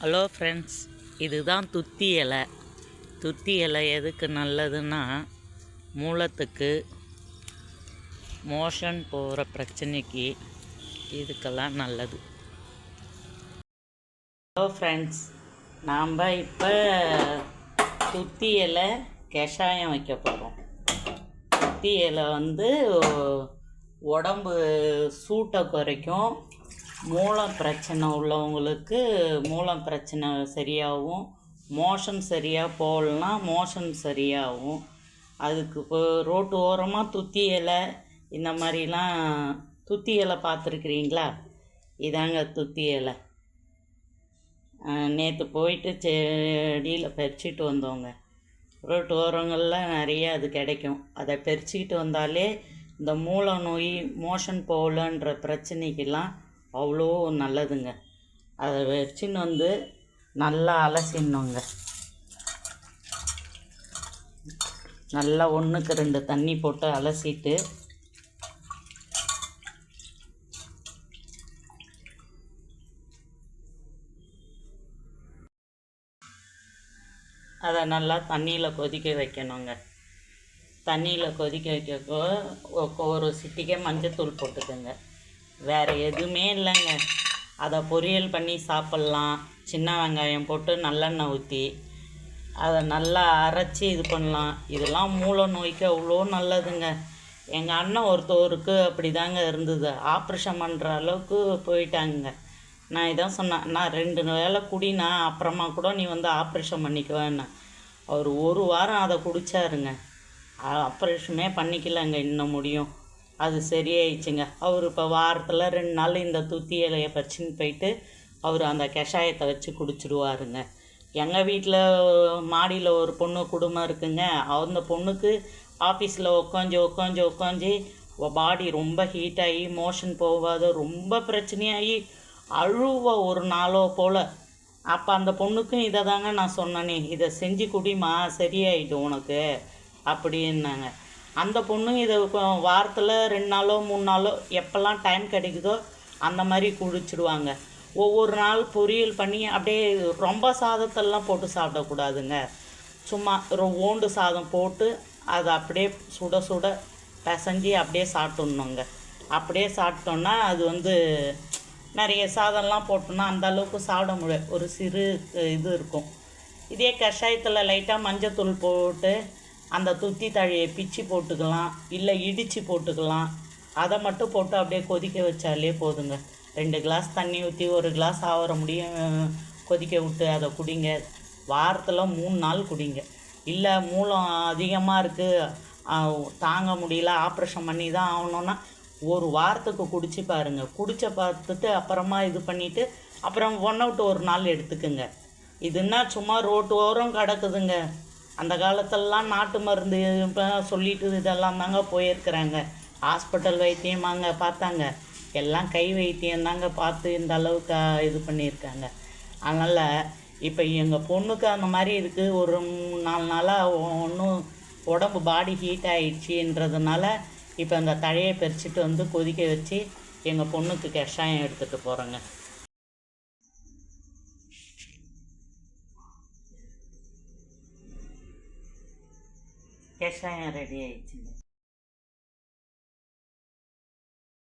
Hello friends, இதுதான் துத்தி இலை. துத்தி இலை எதுக்கு நல்லதுன்னா, மூலத்துக்கு, மோஷன் போகிற பிரச்சனைக்கு இதுக்கெல்லாம் நல்லது. ஹலோ ஃப்ரெண்ட்ஸ், நாம் இப்போ துத்தி இலை கஷாயம் வைக்க போகிறோம். துத்தி இலை உடம்பு சூட்டை குறைக்கும். மூலம் பிரச்சனை உள்ளவங்களுக்கு மூலம் பிரச்சனை சரியாகும். மோஷன் சரியாக போகலன்னா மோஷன் சரியாகும். அதுக்கு இப்போ ரோட்டு ஓரமாக துத்தி இலை இந்த மாதிரிலாம் துத்தி இலை பார்த்துருக்குறீங்களா? இதாங்க துத்தி இலை. நேற்று போயிட்டு செடியில் பறிச்சிட்டு வந்தோங்க. ரோட்டு ஓரங்களில் நிறைய அது கிடைக்கும். அதை பறிச்சிக்கிட்டு வந்தாலே இந்த மூல நோய், மோஷன் போகலன்ற பிரச்சனைக்கெல்லாம் அவ்வளோ நல்லதுங்க. அதை வச்சுன்னு நல்லா அலசிடணுங்க. நல்லா 1க்கு 2 தண்ணி போட்டு அலசிட்டு அதை நல்லா தண்ணியில் கொதிக்க வைக்கணுங்க. தண்ணியில் கொதிக்க வைக்க ஒரு சிட்டிக்கே மஞ்சத்தூள் போட்டுக்கோங்க. வேறு எதுவுமே இல்லைங்க. அதை பொரியல் பண்ணி சாப்பிட்லாம். சின்ன வெங்காயம் போட்டு நல்லெண்ணெய் ஊற்றி அதை நல்லா அரைச்சி இது பண்ணலாம். இதெல்லாம் மூல நோய்க்கு அவ்வளோ நல்லதுங்க. எங்கள் அண்ணன் ஒருத்தவருக்கு அப்படி தாங்க இருந்தது. ஆப்ரேஷன் பண்ணுற அளவுக்கு போயிட்டாங்க. நான் இதான் சொன்னேன், நான் 2 வேளை குடினா அப்புறமா கூட நீ ஆப்ரேஷன் பண்ணிக்குவேன்னு. அவர் 1 வாரம் அதை குடித்தாருங்க. ஆப்ரேஷனே பண்ணிக்கலங்க இன்னும் முடியும். அது சரியாயிடுச்சுங்க. அவர் இப்போ வாரத்தில் 2 நாள் இந்த துத்தி இலையை பறிச்சுன்னு போயிட்டு அவர் அந்த கஷாயத்தை வச்சு குடிச்சிடுவாருங்க. எங்கள் வீட்டில் மாடியில் ஒரு பொண்ணு குடும்பம் இருக்குங்க. அந்த பொண்ணுக்கு ஆஃபீஸில் உட்காந்து பாடி ரொம்ப ஹீட் ஆகி மோஷன் போகாத ரொம்ப பிரச்சனையாகி அழுவ ஒரு நாளோ போல். அப்போ அந்த பொண்ணுக்கும் இதை தாங்க நான் சொன்னேனே, இதை செஞ்சு குடிமா சரியாயிடும் உனக்கு அப்படின்னாங்க. அந்த பொண்ணு இதை வாரத்தில் 2 நாளோ 3 நாளோ எப்போல்லாம் டைம் கிடைக்குதோ அந்த மாதிரி குடிச்சிடுவாங்க. ஒவ்வொரு நாள் பொரியல் பண்ணி அப்படியே ரொம்ப சாதத்தெல்லாம் போட்டு சாப்பிடக்கூடாதுங்க. சும்மா ஓண்டு சாதம் போட்டு அதை அப்படியே சுட சுட பிசைஞ்சி அப்படியே சாப்பிட்ணுங்க. அப்படியே சாப்பிட்டோன்னா அது நிறைய சாதம்லாம் போட்டோன்னா அந்தளவுக்கு சாப்பிட முடியாது. ஒரு சிறு இது இருக்கும். இதே கஷாயத்தில் லைட்டாக மஞ்சத்தூள் போட்டு அந்த துத்தி தழையை பிச்சு போட்டுக்கலாம், இல்லை இடித்து போட்டுக்கலாம். அதை மட்டும் போட்டு அப்படியே கொதிக்க வச்சாலே போதுங்க. 2 கிளாஸ் தண்ணி ஊற்றி 1 கிளாஸ் ஆகிற முடியும் கொதிக்க விட்டு அதை குடிங்க. வாரத்தில் 3 நாள் குடிங்க. இல்லை மூலம் அதிகமாக இருக்குது, தாங்க முடியல, ஆப்ரேஷன் பண்ணி தான் ஆகணுன்னா 1 வாரத்துக்கு குடிச்சு பாருங்கள். குடிச்ச பார்த்துட்டு அப்புறமா இது பண்ணிவிட்டு அப்புறம் 1 அவுட் 1 நாள் எடுத்துக்குங்க. இதுன்னா சும்மா ரோட்டு ஓரம் கிடக்குதுங்க. அந்த காலத்திலலாம் நாட்டு மருந்து இப்போ சொல்லிட்டு இதெல்லாம் தாங்க போயிருக்கிறாங்க. ஹாஸ்பிட்டல் வைத்தியமாங்க பார்த்தாங்க, எல்லாம் கை வைத்தியம் தாங்க பார்த்து இந்த அளவுக்கு இது பண்ணியிருக்காங்க. அதனால் இப்போ எங்கள் பொண்ணுக்கு அந்த மாதிரி இருக்குது. ஒரு 4 நாளாக ஒன்றும் உடம்பு பாடி ஹீட் ஆகிடுச்சின்றதுனால இப்போ அந்த தழையை பறிச்சுட்டு கொதிக்க வச்சு எங்கள் பொண்ணுக்கு கஷாயம் எடுத்துகிட்டு போகிறோங்க. கஷாயம் ரெடி ஆயிடுச்சுங்க.